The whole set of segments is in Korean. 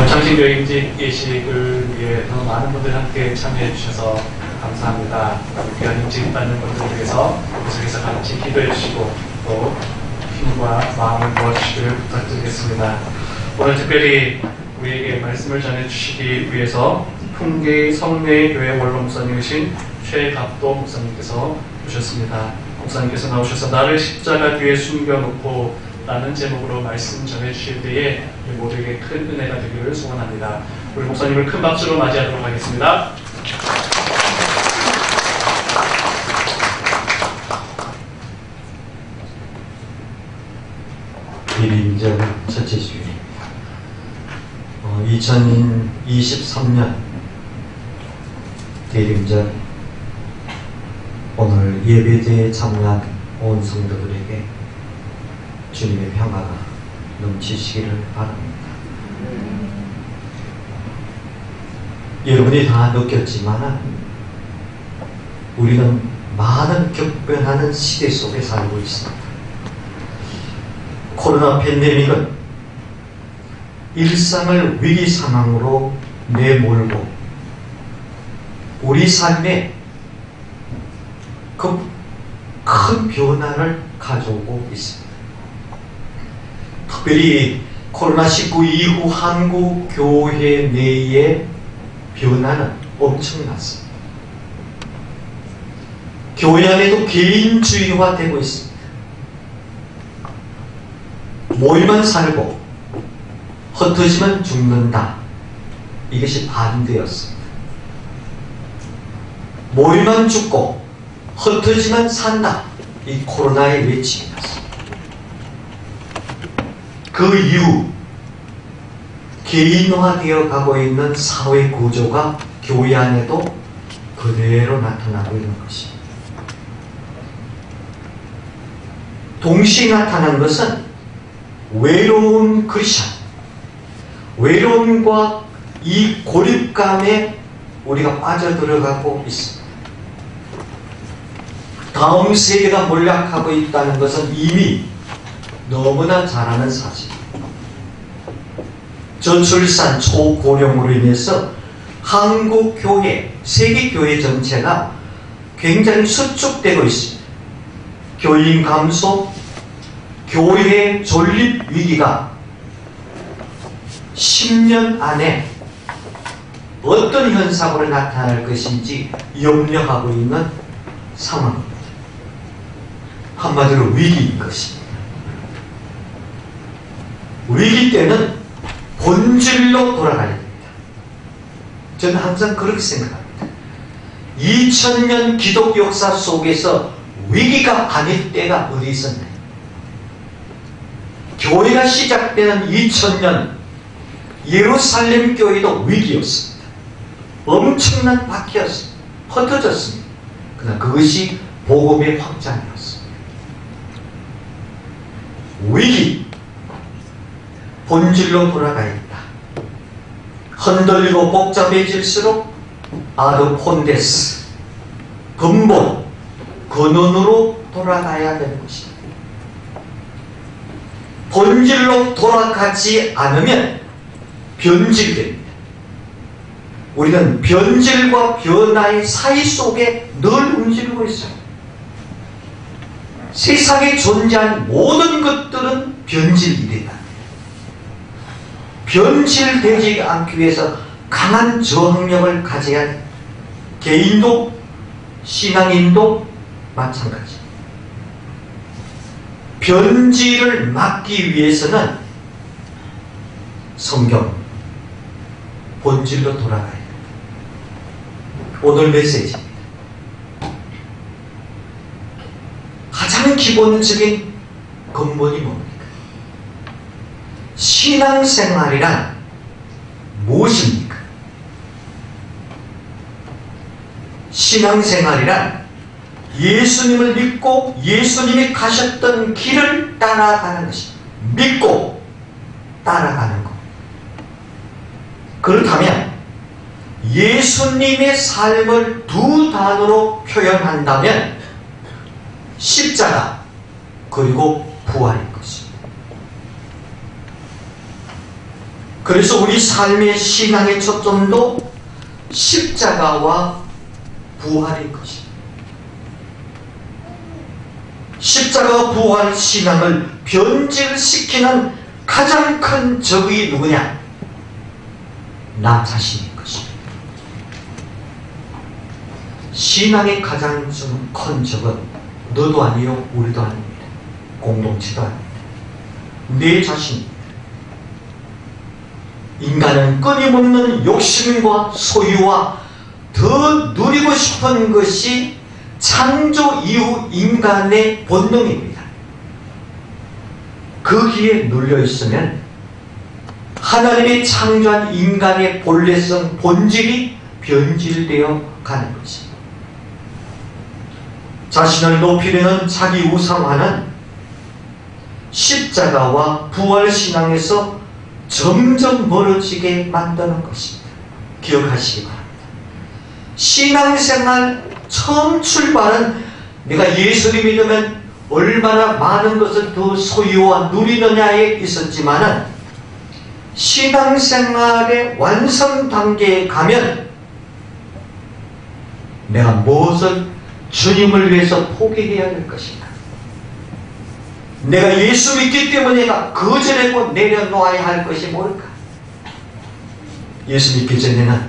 창신교회 임직 예식을 위해 더 많은 분들 함께 참여해 주셔서 감사합니다. 귀한 임직 받는 분들을 위해서 계속해서 같이 기도해 주시고 또 힘과 마음을 모아주시기를 부탁드리겠습니다. 오늘 특별히 우리에게 말씀을 전해 주시기 위해서 풍계 성례교회 원로 목사님이신 최갑도 목사님께서 오셨습니다. 목사님께서 나오셔서 나를 십자가 뒤에 숨겨놓고 라는 제목으로 말씀 전해 주실 때에 모두에게 큰 은혜가 되기를 소원합니다. 우리 목사님을 큰 박수로 맞이하도록 하겠습니다. 비림절 첫째 주일 2023년 대림절 오늘 예배제에 참여한 온 성도들에게 주님의 평화가 넘치시기를 바랍니다. 여러분이 다 느꼈지만 우리는 많은 격변하는 시대 속에 살고 있습니다. 코로나 팬데믹은 일상을 위기 상황으로 내몰고 우리 삶에 큰 변화를 가져오고 있습니다. 특별히 코로나19 이후 한국 교회 내의 변화는 엄청났습니다. 교회 안에도 개인주의화되고 있습니다. 모이만 살고 흩어지면 죽는다. 이것이 반대였습니다. 모이만 죽고 흩어지면 산다. 이 코로나의 외침이었습니다. 그 이후 개인화되어 가고 있는 사회 구조가 교회 안에도 그대로 나타나고 있는 것입니다. 동시에 나타난 것은 외로운 크리스천, 외로움과 이 고립감에 우리가 빠져들어가고 있습니다. 다음 세대가 몰락하고 있다는 것은 이미 너무나 잘 아는 사실. 저출산 초고령으로 인해서 한국 교회, 세계 교회 전체가 굉장히 수축되고 있습니다. 교인 감소, 교회 존립 위기가 10년 안에 어떤 현상으로 나타날 것인지 염려하고 있는 상황입니다. 한마디로 위기인 것입니다. 위기 때는 본질로 돌아가야 됩니다. 저는 항상 그렇게 생각합니다. 2000년 기독 역사 속에서 위기가 아닐 때가 어디 있었나요? 교회가 시작되는 2000년 예루살렘 교회도 위기였습니다. 엄청난 박해였습니다. 흩어졌습니다. 그러나 그것이 복음의 확장이었습니다. 위기, 본질로 돌아가야 한다. 흔들리고 복잡해질수록 아르콘데스, 근본, 근원으로 돌아가야 되는 것입니다. 본질로 돌아가지 않으면 변질됩니다. 우리는 변질과 변화의 사이 속에 늘 움직이고 있어요. 세상에 존재한 모든 것들은 변질이다. 변질되지 않기 위해서 강한 저항력을 가져야 돼. 개인도 신앙인도 마찬가지. 변질을 막기 위해서는 성경 본질로 돌아가야 돼. 오늘 메시지입니다. 가장 기본적인 근본이 뭡니까? 신앙생활이란 무엇입니까? 신앙생활이란 예수님을 믿고 예수님이 가셨던 길을 따라가는 것입니다. 믿고 따라가는 것. 그렇다면 예수님의 삶을 두 단어로 표현한다면 십자가 그리고 부활인 것입니다. 그래서 우리 삶의 신앙의 초점도 십자가와 부활인 것입니다. 십자가와 부활 신앙을 변질시키는 가장 큰 적이 누구냐? 나 자신인 것입니다. 신앙의 가장 큰 적은 너도 아니요 우리도 아닙니다. 공동체도 아닙니다. 내 자신입니다. 인간은 끊임없는 욕심과 소유와 더 누리고 싶은 것이 창조 이후 인간의 본능입니다. 거기에 눌려있으면 하나님이 창조한 인간의 본래성, 본질이 변질되어 가는 것입니다. 자신을 높이려는 자기 우상화는 십자가와 부활신앙에서 점점 멀어지게 만드는 것입니다. 기억하시기 바랍니다. 신앙생활 처음 출발은 내가 예수를 믿으면 얼마나 많은 것을 더 소유와 누리느냐에 있었지만은 신앙생활의 완성 단계에 가면 내가 무엇을 주님을 위해서 포기해야 될 것인가? 내가 예수 믿기 때문에 내가 거절하고 내려놓아야 할 것이 뭘까? 예수 믿기 전에는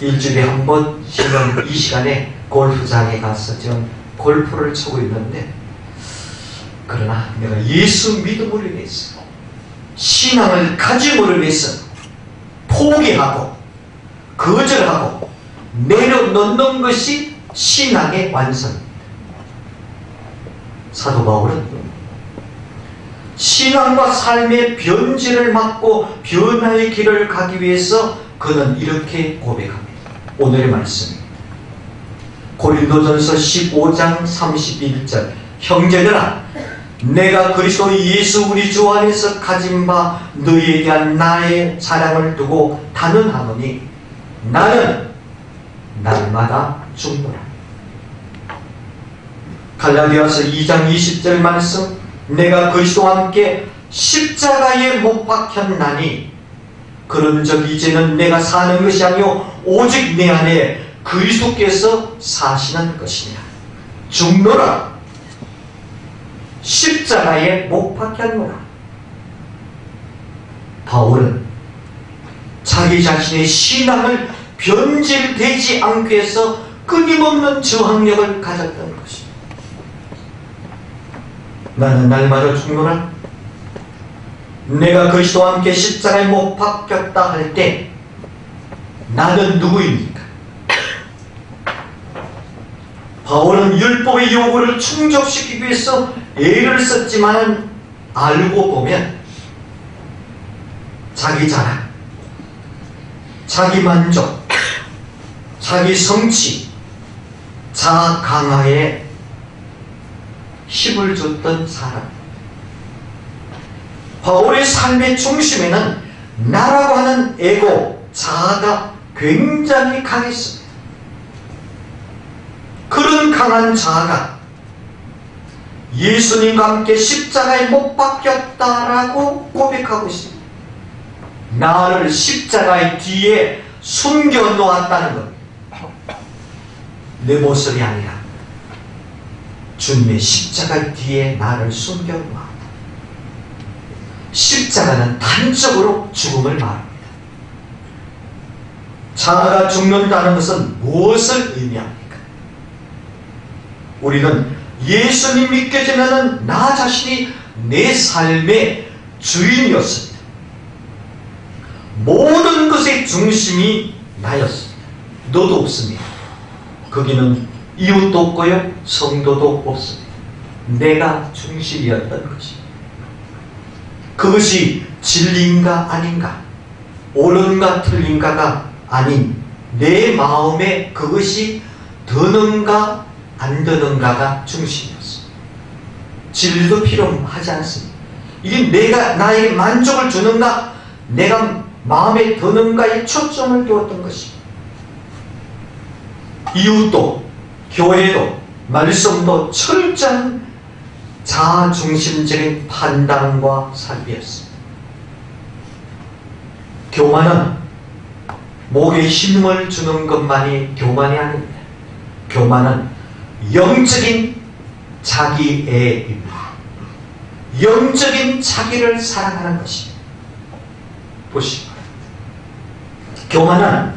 일주일에 한 번 쉬는 이 시간에 골프장에 가서 지금 골프를 치고 있는데, 그러나 내가 예수 믿음으로 위해서, 신앙을 가짐으로 위해서 포기하고 거절하고 내려놓는 것이 신앙의 완성입니다. 사도 바울은 신앙과 삶의 변질을 막고 변화의 길을 가기 위해서 그는 이렇게 고백합니다. 오늘의 말씀입니다. 고린도전서 15장 31절 형제들아, 내가 그리스도 예수 우리 주 안에서 가진 바 너희에 대한 나의 자랑을 두고 단언하노니 나는 날마다 죽노라. 갈라디아서 2장 20절 말씀, 내가 그리스도와 함께 십자가에 못 박혔나니 그런즉 이제는 내가 사는 것이 아니요 오직 내 안에 그리스도께서 사시는 것이냐. 죽노라. 십자가에 못 박혔노라. 바울은 자기 자신의 신앙을 변질되지 않기 위해서 끊임없는 저항력을 가졌던 것입니다. 나는 날마다 죽노라. 내가 그리스도와 함께 십자가에 못 박혔다 할 때 나는 누구입니까? 바울은 율법의 요구를 충족시키기 위해서 애를 썼지만 알고 보면 자기 자랑, 자기 만족, 자기 성취, 자아 강화에 힘을 줬던 사람. 바울의 삶의 중심에는 나라고 하는 에고, 자아가 굉장히 강했습니다. 그런 강한 자아가 예수님과 함께 십자가에 못 박혔다라고 고백하고 있습니다. 나를 십자가의 뒤에 숨겨 놓았다는 것. 내 모습이 아니라 주님의 십자가 뒤에 나를 숨겨 놓았다. 십자가는 단적으로 죽음을 말합니다. 자아가 죽는다는 것은 무엇을 의미합니까? 우리는 예수님 믿기 전에는 나 자신이 내 삶의 주인이었습니다. 모든 것의 중심이 나였습니다. 너도 없습니다. 거기는 이웃도 없고요, 성도도 없습니다. 내가 중심이었던 것입니다. 그것이 진리인가 아닌가, 옳은가 틀린가가 아닌 내 마음에 그것이 드는가 안 드는가가 중심이었습니다. 진리도 필요하지 않습니다. 이게 내가 나에게 만족을 주는가, 내가 마음에 드는가에 초점을 두었던 것입니다. 이웃도 교회도 말씀도 철저한 자아중심적인 판단과 삶이었습니다. 교만은 목에 힘을 주는 것만이 교만이 아닙니다. 교만은 영적인 자기애입니다. 영적인 자기를 사랑하는 것입니다. 보시기 바랍니다. 교만은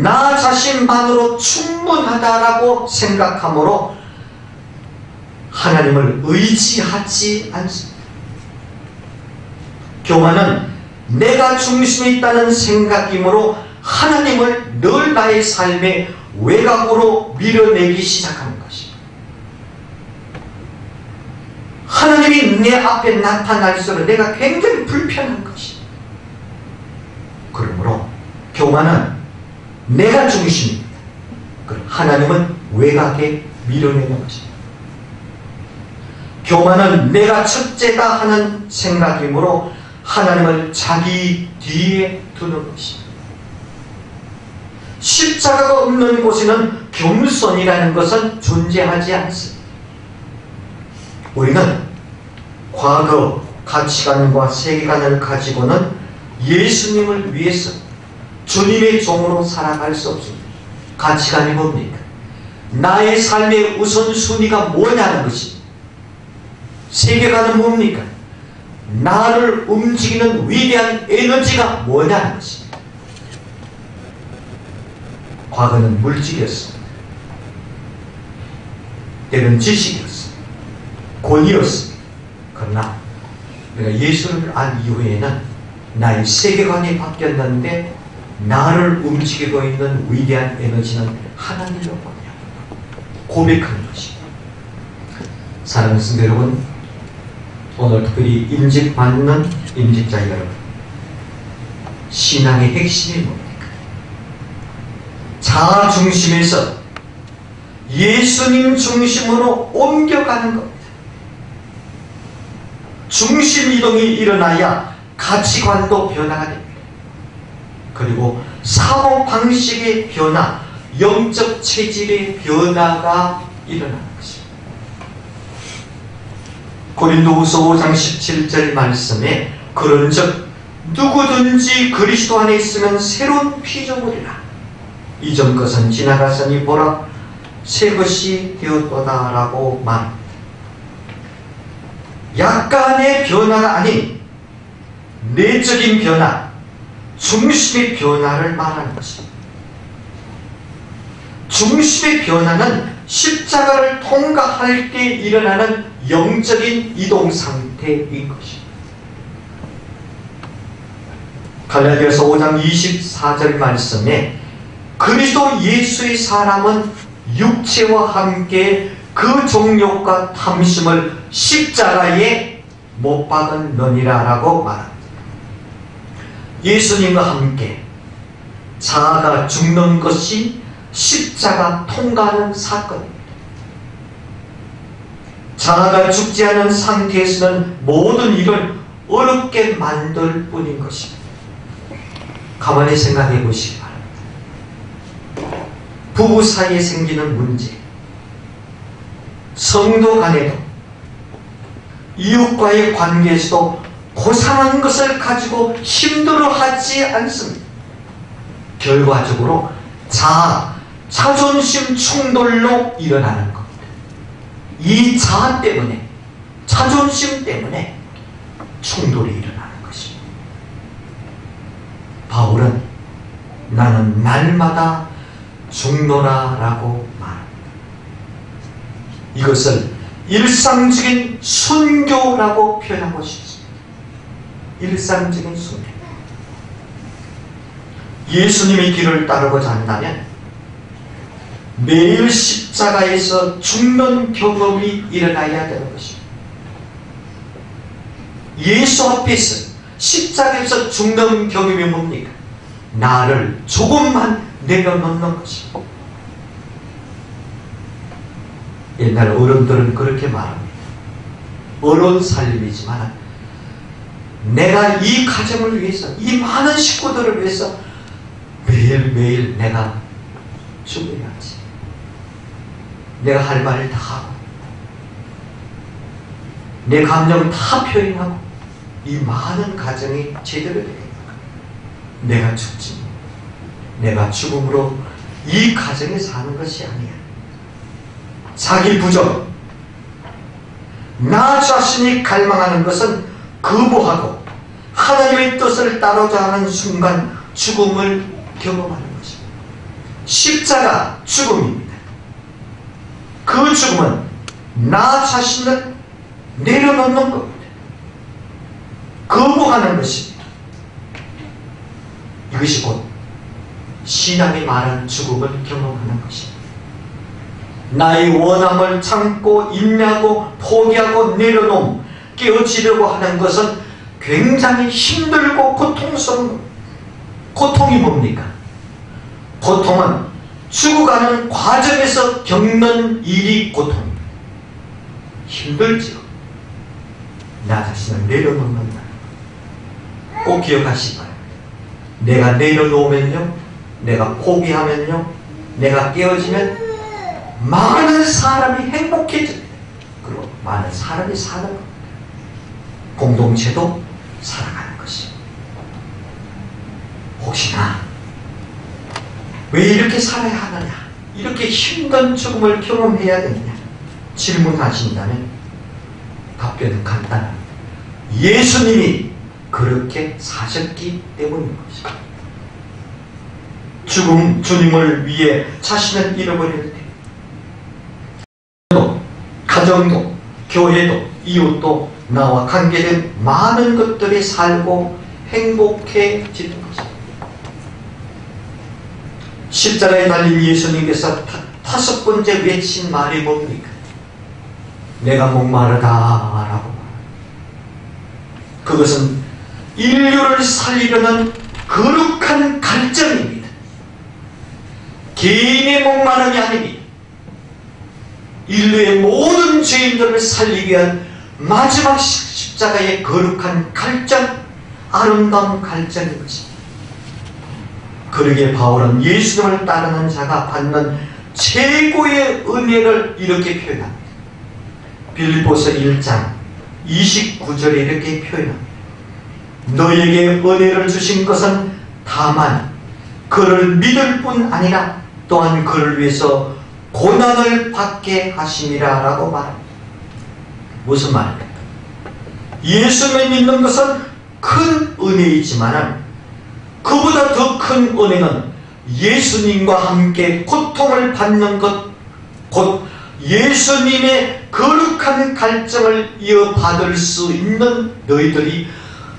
나 자신만으로 충분하다라고 생각함으로 하나님을 의지하지 않습니다. 교만은 내가 중심에 있다는 생각이므로 하나님을 늘 나의 삶의 외곽으로 밀어내기 시작하는 것입니다. 하나님이 내 앞에 나타날수록 내가 굉장히 불편한 것입니다. 그러므로 교만은 내가 중심입니다. 그럼 하나님은 외곽에 밀어내는 것입니다. 교만은 내가 첫째다 하는 생각이므로 하나님을 자기 뒤에 두는 것입니다. 십자가가 없는 곳에는 겸손이라는 것은 존재하지 않습니다. 우리는 과거 가치관과 세계관을 가지고는 예수님을 위해서 주님의 종으로 살아갈 수 없습니다. 가치관이 뭡니까? 나의 삶의 우선순위가 뭐냐는 것입니다. 세계관은 뭡니까? 나를 움직이는 위대한 에너지가 뭐냐는 것입니다. 과거는 물질이었습니다. 때는 지식이었습니다. 권위였습니다. 그러나 내가 예수를 알 이후에는 나의 세계관이 바뀌었는데 나를 움직이고 있는 위대한 에너지는 하나님으로군요. 고백하는 것입니다. 사랑하는 성도 여러분, 오늘 특별히 임직받는 임직자 여러분, 신앙의 핵심이 뭡니까? 자아 중심에서 예수님 중심으로 옮겨가는 겁니다. 중심 이동이 일어나야 가치관도 변화가 됩니다. 그리고 사고 방식의 변화, 영적 체질의 변화가 일어나는 것입니다. 고린도후서 5장 17절 말씀에 그런즉 누구든지 그리스도 안에 있으면 새로운 피조물이라. 이전 것은 지나갔으니 보라 새 것이 되었도다라고 말합니다. 약간의 변화가 아닌 내적인 변화, 중심의 변화를 말하는 것입니다. 중심의 변화는 십자가를 통과할 때 일어나는 영적인 이동 상태인 것입니다. 갈라디아서 5장 24절 말씀에 그리스도 예수의 사람은 육체와 함께 그 정욕과 탐심을 십자가에 못 박았느니라 라고 말합니다. 예수님과 함께 자아가 죽는 것이 십자가 통과하는 사건입니다. 자아가 죽지 않은 상태에서는 모든 일을 어렵게 만들 뿐인 것입니다. 가만히 생각해 보시기 바랍니다. 부부 사이에 생기는 문제, 성도 간에도, 이웃과의 관계에서도 고상한 것을 가지고 힘들어하지 않습니다. 결과적으로 자아, 자존심 충돌로 일어나는 겁니다. 이 자아 때문에, 자존심 때문에 충돌이 일어나는 것입니다. 바울은 나는 날마다 죽노라 라고 말합니다. 이것을 일상적인 순교라고 표현하고 싶습니다. 일상적인 순교. 예수님의 길을 따르고자 한다면 매일 십자가에서 죽는 경험이 일어나야 되는 것입니다. 예수 앞에서 십자가에서 죽는 경험이 뭡니까? 나를 조금만 내려놓는 것입니다. 옛날 어른들은 그렇게 말합니다. 어려운 삶이지만 내가 이 가정을 위해서, 이 많은 식구들을 위해서 매일매일 내가 죽어야지. 내가 할 말을 다 하고 내 감정 다 표현하고 이 많은 가정이 제대로 되겠다. 내가 죽지. 내가 죽음으로 이 가정에 사는 것이 아니야. 자기 부정, 나 자신이 갈망하는 것은 거부하고 하나님의 뜻을 따르자 하는 순간 죽음을 경험하는 것입니다. 십자가 죽음입니다. 그 죽음은 나 자신을 내려놓는 겁니다. 거부하는 것입니다. 이것이 곧 신앙이 말하는 죽음을 경험하는 것입니다. 나의 원함을 참고 인내하고 포기하고 내려놓음, 깨어지려고 하는 것은 굉장히 힘들고 고통스러운, 고통이 뭡니까? 고통은 죽어가는 과정에서 겪는 일이 고통입니다. 힘들지요. 나 자신을 내려놓는다. 꼭 기억하시기 바랍니다. 내가 내려놓으면요, 내가 포기하면요, 내가 깨어지면 많은 사람이 행복해집니다. 그리고 많은 사람이 사는 겁니다. 공동체도 살아가는 것입니다. 혹시나 왜 이렇게 살아야 하느냐, 이렇게 힘든 죽음을 경험해야 되느냐 질문하신다면 답변은 간단합니다. 예수님이 그렇게 사셨기 때문인 것입니다. 주님을 위해 자신을 잃어버릴 때 가정도, 교회도, 이웃도 나와 관계된 많은 것들이 살고 행복해지는 것입니다. 십자가에 달린 예수님께서 다섯 번째 외친 말이 뭡니까? 내가 목마르다라고. 그것은 인류를 살리려는 거룩한 갈증입니다. 개인의 목마름이 아닙니다. 인류의 모든 죄인들을 살리기 위한 마지막 십자가의 거룩한 갈증, 아름다운 갈증인 것입니다. 그러기에 바울은 예수님을 따르는 자가 받는 최고의 은혜를 이렇게 표현합니다. 빌립보서 1장 29절에 이렇게 표현합니다. 너에게 은혜를 주신 것은 다만 그를 믿을 뿐 아니라 또한 그를 위해서 고난을 받게 하심이라 라고 말합니다. 무슨 말입니까? 예수를 믿는 것은 큰 은혜이지만 그보다 더 큰 은혜는 예수님과 함께 고통을 받는 것, 곧 예수님의 거룩한 갈증을 이어받을 수 있는 너희들이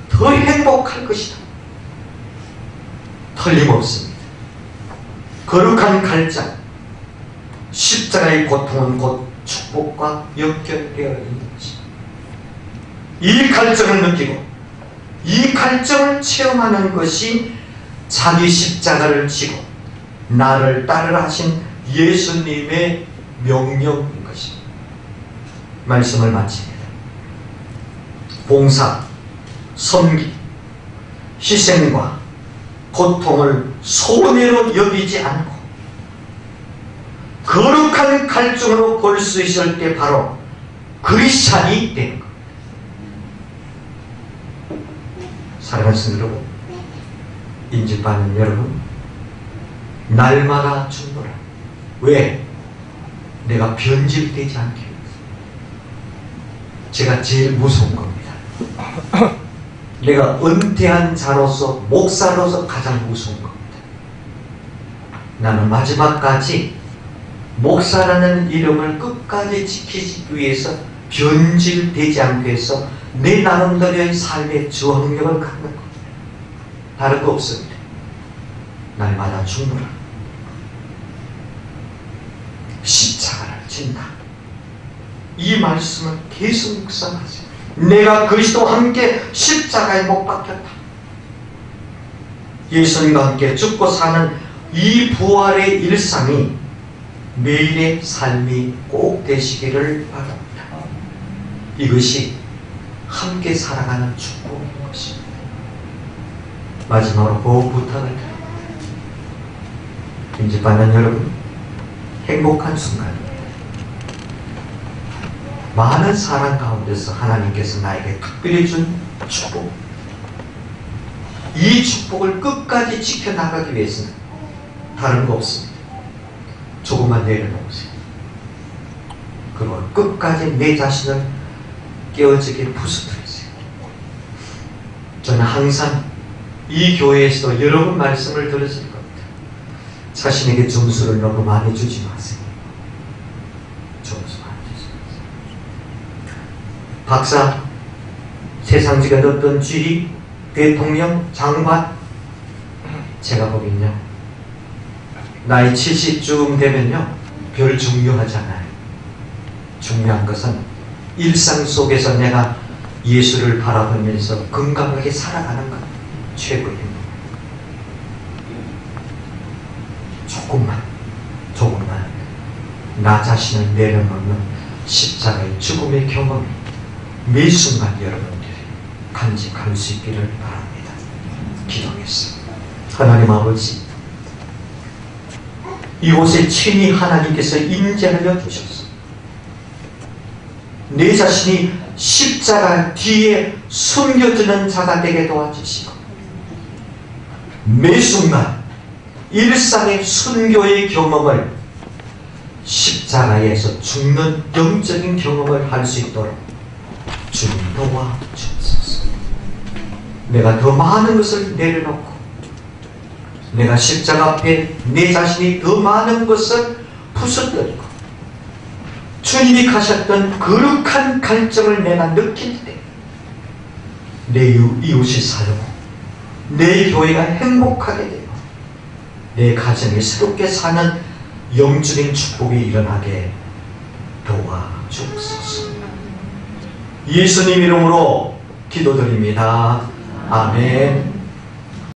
더 행복할 것이다. 틀림없습니다. 거룩한 갈증, 십자가의 고통은 곧 축복과 연결되어 있는 것입니다. 이 갈증을 느끼고 이 갈증을 체험하는 것이 자기 십자가를 지고 나를 따르라 하신 예수님의 명령인 것입니다. 말씀을 마칩니다. 봉사, 섬기, 희생과 고통을 손해로 여기지 않고 거룩한 갈증으로 볼 수 있을 때 바로 크리스찬이 되는 겁니다. 사랑하는 성도 여러분, 인집받는 여러분, 날마다 죽노라. 왜? 내가 변질되지 않게 위해서. 제가 제일 무서운 겁니다. 내가 은퇴한 자로서, 목사로서 가장 무서운 겁니다. 나는 마지막까지 목사라는 이름을 끝까지 지키기 위해서 변질되지 않기 위해서 내 나름대로의 삶의 저항력을 갖는 겁니다. 다른 거 없습니다. 날마다 죽노라. 십자가를 진다. 이 말씀을 계속 묵상하세요. 내가 그리스도와 함께 십자가에 못 박혔다. 예수님과 함께 죽고 사는 이 부활의 일상이 매일의 삶이 꼭 되시기를 바랍니다. 이것이 함께 살아가는 축복인 것입니다. 마지막으로 보호 부탁을 드립니다. 인집받는 여러분, 행복한 순간입니다. 많은 사랑 가운데서 하나님께서 나에게 특별히 준 축복, 이 축복을 끝까지 지켜나가기 위해서는 다른 거 없습니다. 조금만 내려놓으세요. 그리고 끝까지 내 자신을 깨어지게 부서뜨리세요. 저는 항상 이 교회에서도 여러 번 말씀을 들었을 겁니다. 자신에게 점수를 너무 많이 주지 마세요. 점수 많이 주지 마세요. 박사, 세상지가 어떤 쥐리, 대통령, 장관, 제가 보기엔요, 나이 70쯤 되면요, 별 중요하지 않아요. 중요한 것은 일상 속에서 내가 예수를 바라보면서 건강하게 살아가는 것, 최고의 행복. 조금만 나 자신을 내려놓는 십자가의 죽음의 경험이 매 순간 여러분들이 간직할 수 있기를 바랍니다. 기도하겠습니다. 하나님 아버지, 이곳에 친히 하나님께서 임재하여 주셔서 내 자신이 십자가 뒤에 숨겨주는 자가 되게 도와주시고, 매 순간 일상의 순교의 경험을, 십자가에서 죽는 영적인 경험을 할 수 있도록 주님 도와주옵소서. 내가 더 많은 것을 내려놓고 내가 십자가 앞에 내 자신이 더 많은 것을 부숴뜨리고 주님이 가셨던 거룩한 갈증을 내가 느낄 때 내 이웃이 살고 내 교회가 행복하게 되고 내 가정이 새롭게 사는 영적인 축복이 일어나게 도와주옵소서. 예수님 이름으로 기도드립니다. 아멘.